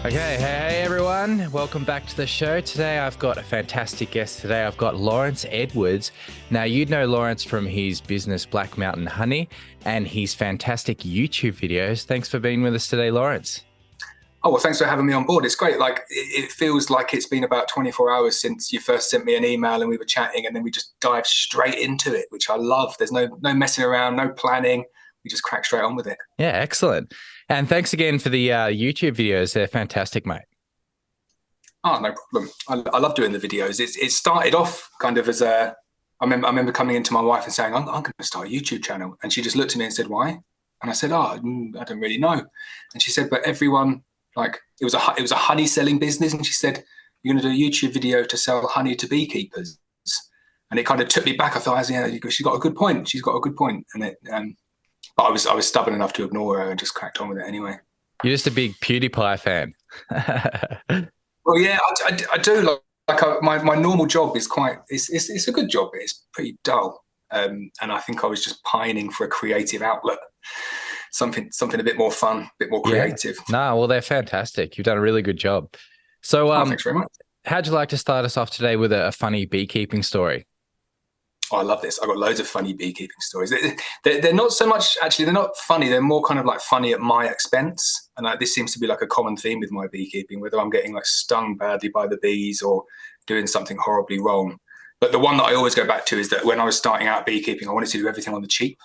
Okay, hey everyone, welcome back to the show. Today I've got a fantastic guest. Today I've got Laurence Edwards. Now you'd know Laurence from his business Black Mountain Honey and his fantastic YouTube videos. Thanks for being with us today, Laurence. Oh, well, thanks for having me on board. It's great. Like, it feels like it's been about 24 hours since you first sent me an email and we were chatting, and then we just dived straight into it, which I love. There's no messing around, no planning. We just crack straight on with it. Yeah, excellent. And thanks again for the YouTube videos. They're fantastic, mate. Oh, no problem. I love doing the videos. It started off kind of as I remember coming into my wife and saying, I'm going to start a YouTube channel. And she just looked at me and said, why? And I said, I don't really know. And she said, but everyone, like, it was a honey selling business. And she said, you're going to do a YouTube video to sell honey to beekeepers. And it kind of took me back. I thought, yeah, she's got a good point. She's got a good point. And but I was stubborn enough to ignore her and just cracked on with it anyway. You're just a big PewDiePie fan. Well, yeah, I do. My normal job is it's a good job, but it's pretty dull. And I think I was just pining for a creative outlet, something a bit more fun, a bit more creative. Yeah. No, well, they're fantastic. You've done a really good job. So, thanks very much. How'd you like to start us off today with a funny beekeeping story? Oh, I love this. I've got loads of funny beekeeping stories. They're not so much, actually, they're not funny. They're more kind of like funny at my expense. And this seems to be like a common theme with my beekeeping, whether I'm getting like stung badly by the bees or doing something horribly wrong. But the one that I always go back to is that when I was starting out beekeeping, I wanted to do everything on the cheap.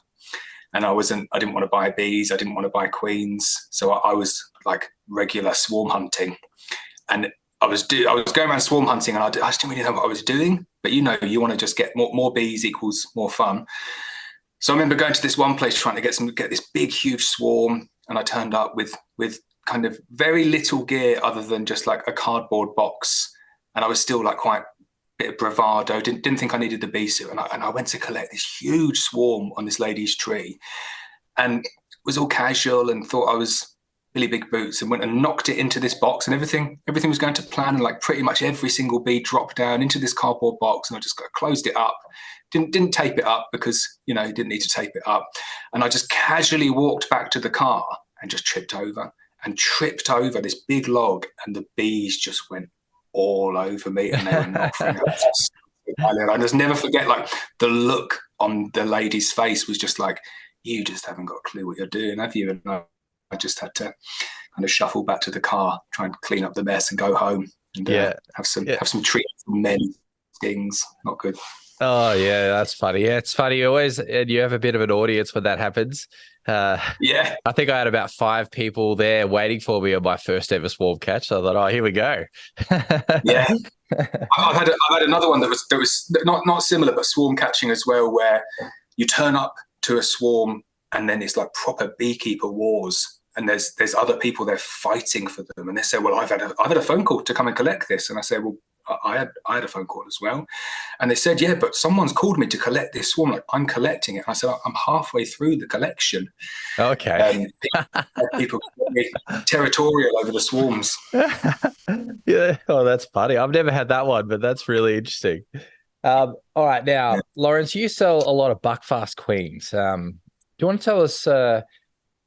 And I didn't want to buy bees. I didn't want to buy queens. So I was like regular swarm hunting. And I was going around swarm hunting, and I just didn't really know what I was doing. But you want to just get more bees equals more fun. So I remember going to this one place trying to get this big, huge swarm, and I turned up with kind of very little gear other than just like a cardboard box, and I was still like quite a bit of bravado. Didn't think I needed the bee suit, and I went to collect this huge swarm on this lady's tree, and was all casual and thought I was really big boots, and went and knocked it into this box, and everything was going to plan, and like pretty much every single bee dropped down into this cardboard box, and I just closed it up, didn't tape it up because you didn't need to tape it up, and I just casually walked back to the car and just tripped over this big log, and the bees just went all over me, and they were knocking up. I just never forget, like, the look on the lady's face was just like, you just haven't got a clue what you're doing, have you? And I just had to kind of shuffle back to the car, try and clean up the mess and go home and have some treats and many things. Not good. Oh, yeah, that's funny. Yeah, it's funny. You have a bit of an audience when that happens. Yeah. I think I had about 5 people there waiting for me on my first ever swarm catch. So I thought, oh, here we go. Yeah. I've had another one that was not similar, but swarm catching as well, where you turn up to a swarm and then it's like proper beekeeper wars. And there's other people there fighting for them, and they say, "Well, I've had a phone call to come and collect this." And I say, "Well, I had a phone call as well." And they said, "Yeah, but someone's called me to collect this swarm. Like, I'm collecting it." And I said, "I'm halfway through the collection." Okay. People territorial over the swarms. Yeah. Oh, that's funny. I've never had that one, but that's really interesting. All right, now, Laurence, you sell a lot of Buckfast queens. Do you want to tell us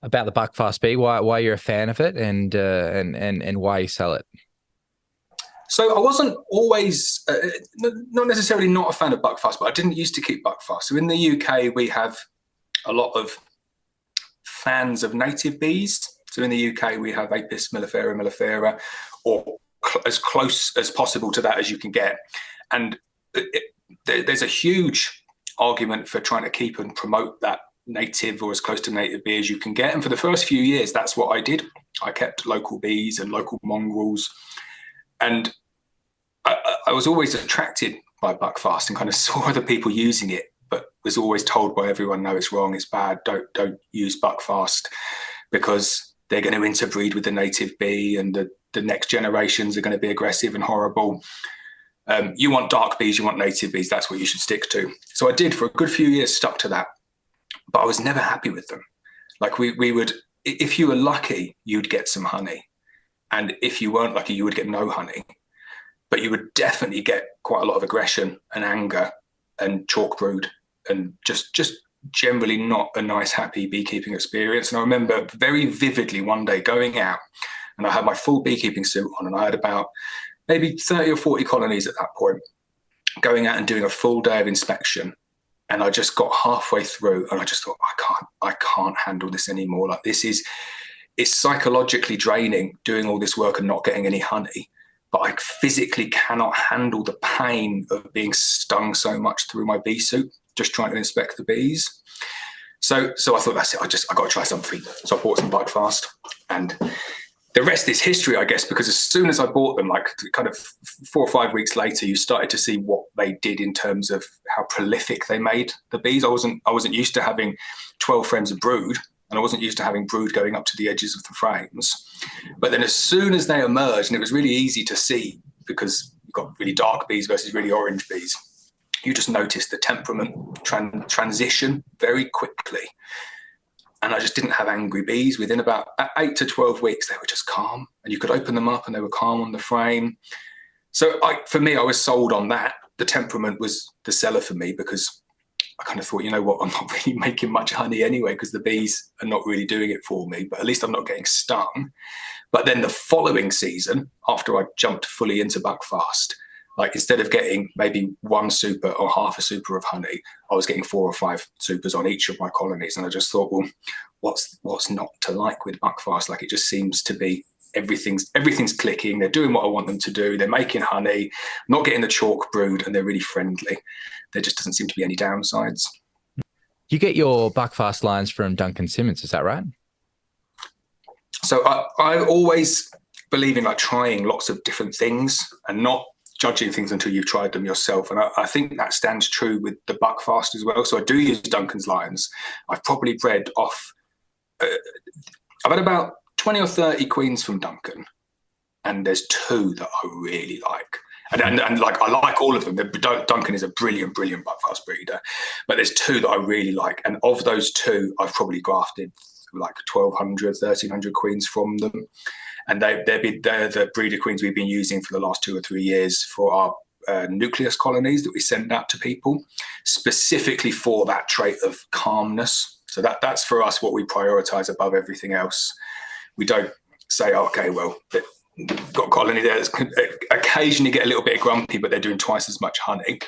about the Buckfast bee, why you're a fan of it, and why you sell it? So I wasn't always, not necessarily not a fan of Buckfast, but I didn't used to keep Buckfast. So in the UK, we have a lot of fans of native bees. So in the UK, we have Apis mellifera mellifera, or as close as possible to that as you can get. And there's a huge argument for trying to keep and promote that native, or as close to native bee as you can get. And for the first few years, that's what I did. I kept local bees and local mongrels. And I was always attracted by Buckfast and kind of saw other people using it, but was always told by everyone, no, it's wrong, it's bad, don't use Buckfast, because they're going to interbreed with the native bee, and the next generations are going to be aggressive and horrible. You want dark bees, you want native bees, that's what you should stick to. So I did, for a good few years, stuck to that, but I was never happy with them. Like, we would, if you were lucky, you'd get some honey. And if you weren't lucky, you would get no honey. but you would definitely get quite a lot of aggression and anger and chalk brood, and just generally not a nice, happy beekeeping experience. And I remember very vividly one day going out, and I had my full beekeeping suit on, and I had about maybe 30 or 40 colonies at that point, going out and doing a full day of inspection. And I just got halfway through and I just thought, I can't handle this anymore. Like, it's psychologically draining doing all this work and not getting any honey. But I physically cannot handle the pain of being stung so much through my bee suit, just trying to inspect the bees. So I thought, that's it. I got to try something. So I bought some Buckfast, and the rest is history, I guess, because as soon as I bought them, like kind of 4 or 5 weeks later, you started to see what they did in terms of how prolific they made the bees. I wasn't used to having 12 frames of brood, and I wasn't used to having brood going up to the edges of the frames. But then as soon as they emerged, and it was really easy to see because you've got really dark bees versus really orange bees, you just noticed the temperament transition very quickly. And I just didn't have angry bees. Within about 8 to 12 weeks, they were just calm, and you could open them up and they were calm on the frame. So for me, I was sold on that. The temperament was the seller for me, because I kind of thought, you know what, I'm not really making much honey anyway, because the bees are not really doing it for me, but at least I'm not getting stung. But then the following season, after I jumped fully into Buckfast, like instead of getting maybe 1 super or half a super of honey, I was getting 4 or 5 supers on each of my colonies. And I just thought, well, what's not to like with Buckfast? Like, it just seems to be everything's clicking. They're doing what I want them to do. They're making honey, not getting the chalk brood, and they're really friendly. There just doesn't seem to be any downsides. You get your Buckfast lines from Duncan Simmons, is that right? So I always believe in like trying lots of different things and not judging things until you've tried them yourself. And I think that stands true with the Buckfast as well. So I do use Duncan's lines. I've probably bred off, I've had about 20 or 30 queens from Duncan, and there's 2 that I really like. And like, I like all of them. Duncan is a brilliant Buckfast breeder, but there's 2 that I really like. And of those 2, I've probably grafted like 1,200, 1,300 queens from them. And they're the breeder queens we've been using for the last 2 or 3 years for our nucleus colonies that we send out to people, specifically for that trait of calmness. So that's for us what we prioritize above everything else. We don't say, okay, well, got a colony there that's occasionally get a little bit grumpy, but they're doing twice as much honey.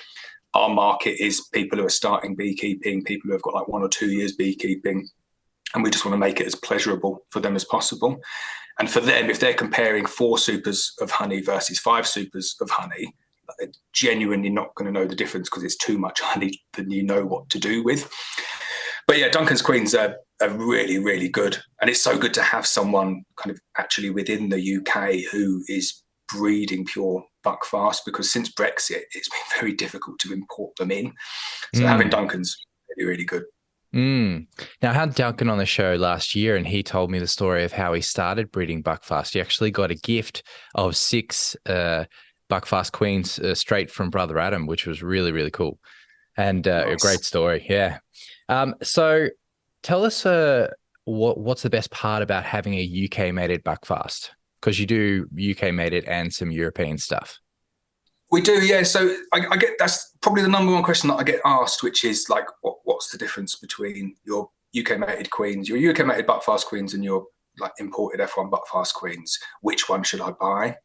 Our market is people who are starting beekeeping, people who have got like 1 or 2 years beekeeping, and we just want to make it as pleasurable for them as possible. And for them, if they're comparing 4 supers of honey versus 5 supers of honey, they're genuinely not going to know the difference, because it's too much honey than you know what to do with. But yeah, Duncan's queens are really, really good. And it's so good to have someone kind of actually within the UK who is breeding pure Buckfast, because since Brexit, it's been very difficult to import them in. So having Duncan's really, really good. Now, I had Duncan on the show last year, and he told me the story of how he started breeding Buckfast. He actually got a gift of 6 Buckfast queens straight from brother Adam, which was really, really cool. And nice. A great story. Yeah. So tell us what's the best part about having a UK mated Buckfast? Because you do UK mated and some European stuff. We do, yeah. So I get, that's probably the number 1 question that I get asked, which is like, what's the difference between your UK mated queens, your UK mated Buckfast queens, and your like imported F1 Buckfast queens? Which one should I buy?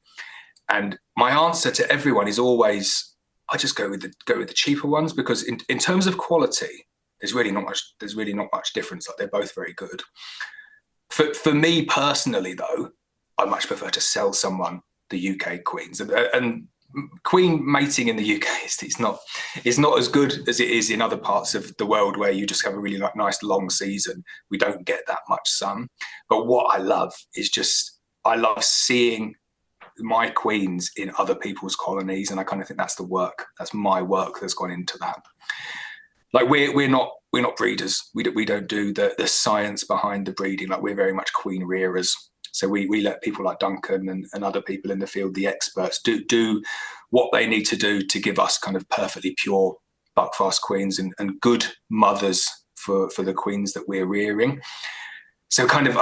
And my answer to everyone is always, I just go with the cheaper ones, because in terms of quality, there's really not much difference. Like, they're both very good. For me personally, though, I much prefer to sell someone the UK queens, and queen mating in the UK is not as good as it is in other parts of the world, where you just have a really nice long season. We don't get that much sun. But what I love is I love seeing my queens in other people's colonies, and I kind of think that's my work that's gone into that. Like, we're not breeders. We don't do the science behind the breeding. Like, we're very much queen rearers. So we let people like Duncan and other people in the field, the experts, do what they need to do to give us kind of perfectly pure Buckfast queens and good mothers for the queens that we're rearing. So kind of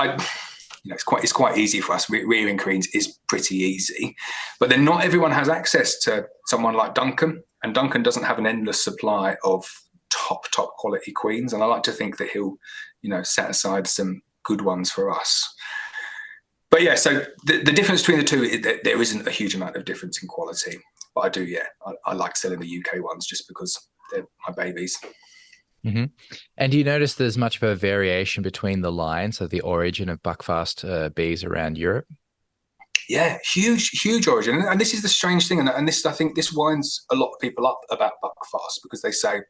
it's quite easy for us. Rearing queens is pretty easy, but then not everyone has access to someone like Duncan, and Duncan doesn't have an endless supply of top quality queens. And I like to think that he'll, set aside some good ones for us. But yeah, so the difference between the two is that there isn't a huge amount of difference in quality. But I do, I like selling the UK ones just because they're my babies. Mm-hmm. And do you notice there's much of a variation between the lines of the origin of Buckfast bees around Europe? Yeah, huge origin. And this is the strange thing. And this, I think this winds a lot of people up about Buckfast, because they say,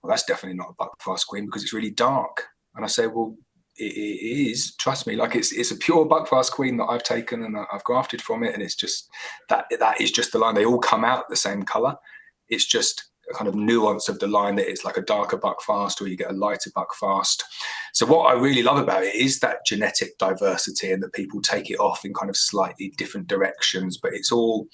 well, that's definitely not a Buckfast queen because it's really dark. And I say, well, it is. Trust me, like it's a pure Buckfast queen that I've taken and I've grafted from it. And it's just that is just the line. They all come out the same color. It's just a kind of nuance of the line that it's like a darker Buckfast or you get a lighter Buckfast. So what I really love about it is that genetic diversity and that people take it off in kind of slightly different directions, but it's all,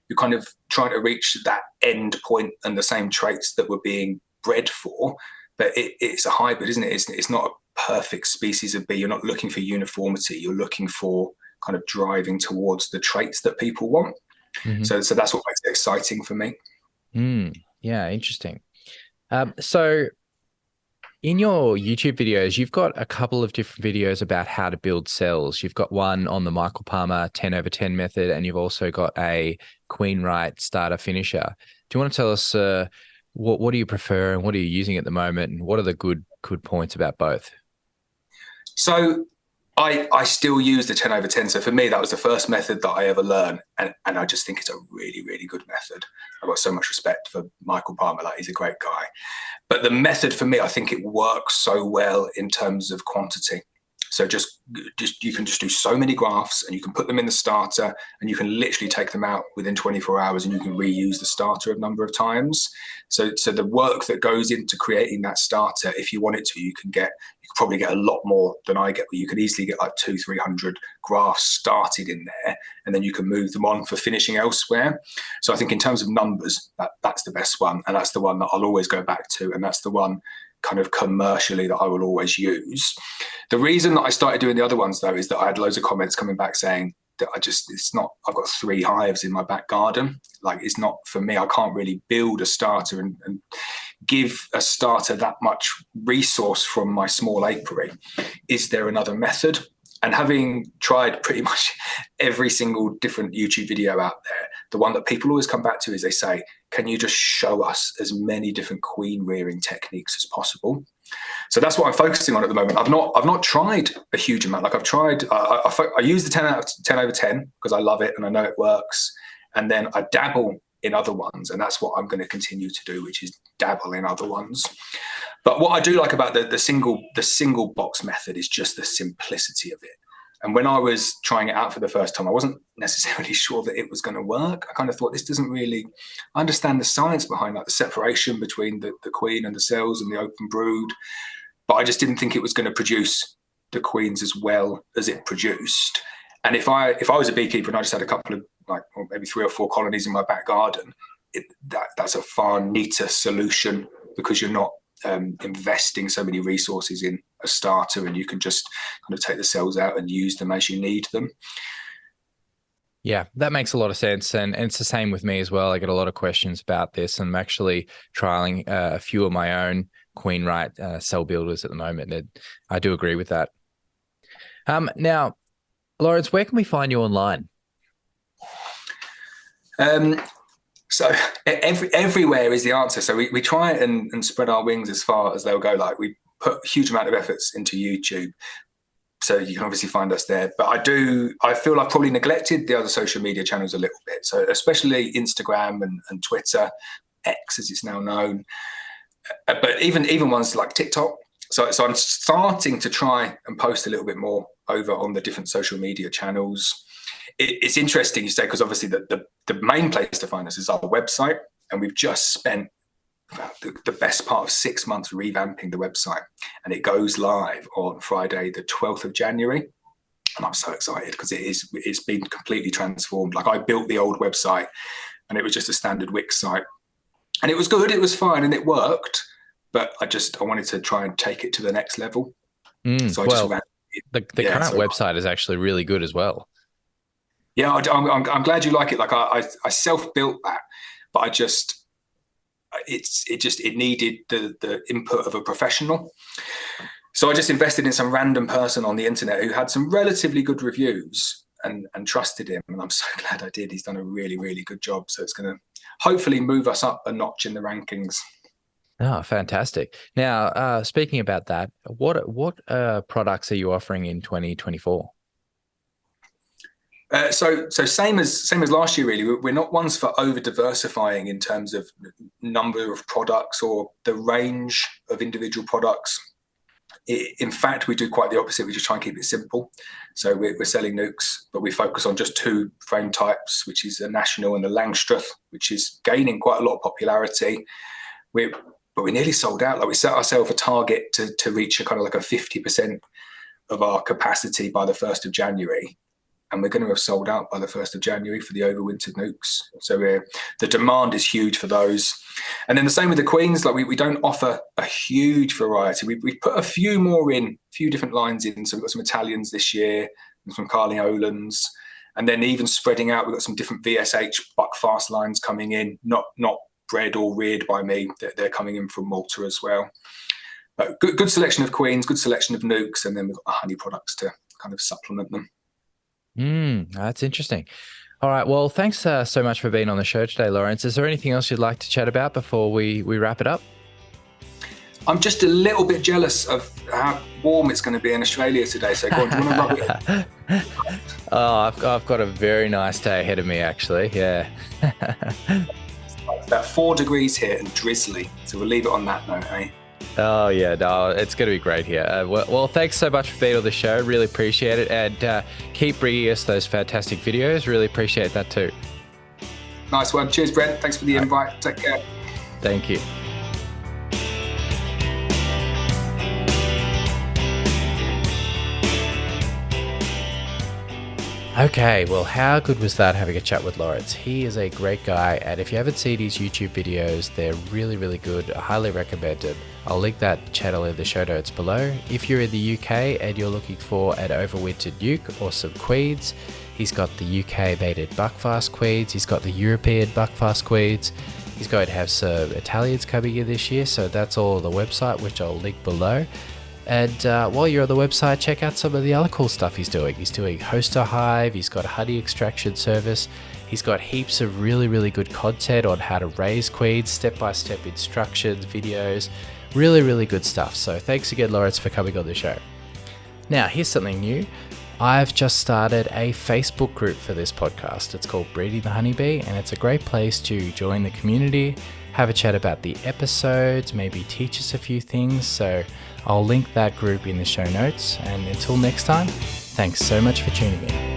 you're kind of trying to reach that end point and the same traits that we're being bred for. But it's a hybrid, isn't it? It's not a perfect species of bee. You're not looking for uniformity. You're looking for kind of driving towards the traits that people want. Mm-hmm. So that's what makes it exciting for me. Yeah, interesting. So in your YouTube videos, you've got a couple of different videos about how to build cells. You've got one on the Michael Palmer 10/10 method, and you've also got a Queen Right starter finisher. Do you want to tell us what do you prefer and what are you using at the moment, and what are the good points about both? So I still use the 10/10. So for me, that was the first method that I ever learned. And I just think it's a really, really good method. I've got so much respect for Michael Palmer. Like, he's a great guy. But the method for me, I think it works so well in terms of quantity. So just you can just do so many grafts and you can put them in the starter and you can literally take them out within 24 hours and you can reuse the starter a number of times. So the work that goes into creating that starter, if you want it to, you can probably get a lot more than I get. You could easily get like 200-300 grafts started in there, and then you can move them on for finishing elsewhere. So I think in terms of numbers, that's the best one, and that's the one that I'll always go back to, and that's the one kind of commercially that I will always use. The reason that I started doing the other ones though is that I had loads of comments coming back saying that I've got 3 hives in my back garden. Like, it's not for me. I can't really build a starter and give a starter that much resource from my small apiary. Is there another method? And having tried pretty much every single different YouTube video out there, the one that people always come back to is they say, can you just show us as many different queen rearing techniques as possible? So that's what I'm focusing on at the moment. I've not tried a huge amount. Like, I've tried, I use the 10/10 because I love it and I know it works. And then I dabble in other ones, and that's what I'm going to continue to do, which is dabble in other ones. But what I do like about the single box method is just the simplicity of it. And when I was trying it out for the first time, I wasn't necessarily sure that it was going to work. I kind of thought, this doesn't really, I understand the science behind like the separation between the queen and the cells and the open brood, but I just didn't think it was going to produce the queens as well as it produced. And if I was a beekeeper and I just had a couple of or maybe 3 or 4 colonies in my back garden, that's a far neater solution, because you're not investing so many resources in a starter, and you can just kind of take the cells out and use them as you need them. Yeah, that makes a lot of sense. And it's the same with me as well. I get a lot of questions about this, and I'm actually trialing a few of my own Queen Right cell builders at the moment. I do agree with that. Now, Laurence, where can we find you online? So everywhere is the answer. So we try and spread our wings as far as they'll go. Like, we put a huge amount of efforts into YouTube, so you can obviously find us there. But I feel I've probably neglected the other social media channels a little bit. So especially Instagram and Twitter, X as it's now known, but even ones like TikTok. So I'm starting to try and post a little bit more over on the different social media channels. It's interesting you say, because obviously the main place to find us is our website, and we've just spent the best part of 6 months revamping the website, and it goes live on Friday the 12th of January, and I'm so excited because it's been completely transformed. Like, I built the old website and it was just a standard Wix site, and it was good, it was fine, and it worked, but I wanted to try and take it to the next level. So I just ran the current website is actually really good as well. Yeah, I'm glad you like it. Like I self-built that, but it needed the input of a professional. So I just invested in some random person on the internet who had some relatively good reviews and trusted him. And I'm so glad I did. He's done a really, really good job. So it's going to hopefully move us up a notch in the rankings. Oh, fantastic. Now, speaking about that, what products are you offering in 2024? So same as last year, really. We're not ones for over diversifying in terms of number of products or the range of individual products. In fact, we do quite the opposite. We just try and keep it simple. So we're selling nucs, but we focus on just two frame types, which is a national and a Langstruth, which is gaining quite a lot of popularity. But we're nearly sold out. Like, we set ourselves a target to reach a kind of like a 50% of our capacity by the 1st of January. And we're going to have sold out by the 1st of January for the overwintered nucs. So the demand is huge for those. And then the same with the queens. Like, we don't offer a huge variety. We've put a few more in, a few different lines in. So we've got some Italians this year, and some Carleolans. And then even spreading out, we've got some different VSH Buckfast lines coming in, not bred or reared by me. They're coming in from Malta as well. But good selection of queens, good selection of nucs, and then we've got the honey products to kind of supplement them. That's interesting. All right. Well, thanks so much for being on the show today, Laurence. Is there anything else you'd like to chat about before we wrap it up? I'm just a little bit jealous of how warm it's going to be in Australia today. So, go on, do you want to rub it? Oh, I've got a very nice day ahead of me, actually. Yeah. It's about 4 degrees here and drizzly. So we'll leave it on that note, eh? Oh, yeah, no, it's going to be great here. Well, thanks so much for being on the show. Really appreciate it. And keep bringing us those fantastic videos. Really appreciate that too. Nice one. Cheers, Brent. Thanks for the invite. Take care. Thank you. Okay, well, how good was that, having a chat with Laurence? He is a great guy, and if you haven't seen his YouTube videos, they're really, really good. I highly recommend it. I'll link that channel in the show notes below. If you're in the UK and you're looking for an overwintered nuc or some queens, he's got the UK mated Buckfast queens, he's got the European Buckfast queens, he's going to have some Italians coming in this year, so that's all on the website, which I'll link below. And while you're on the website, check out some of the other cool stuff he's doing. He's doing hoster hive, he's got a honey extraction service, he's got heaps of really, really good content on how to raise queens, step-by-step instructions, videos, really, really good stuff. So thanks again, Laurence, for coming on the show. Now, here's something new. I've just started a Facebook group for this podcast. It's called Breeding the Honeybee, and it's a great place to join the community, have a chat about the episodes, maybe teach us a few things. So I'll link that group in the show notes. And until next time, thanks so much for tuning in.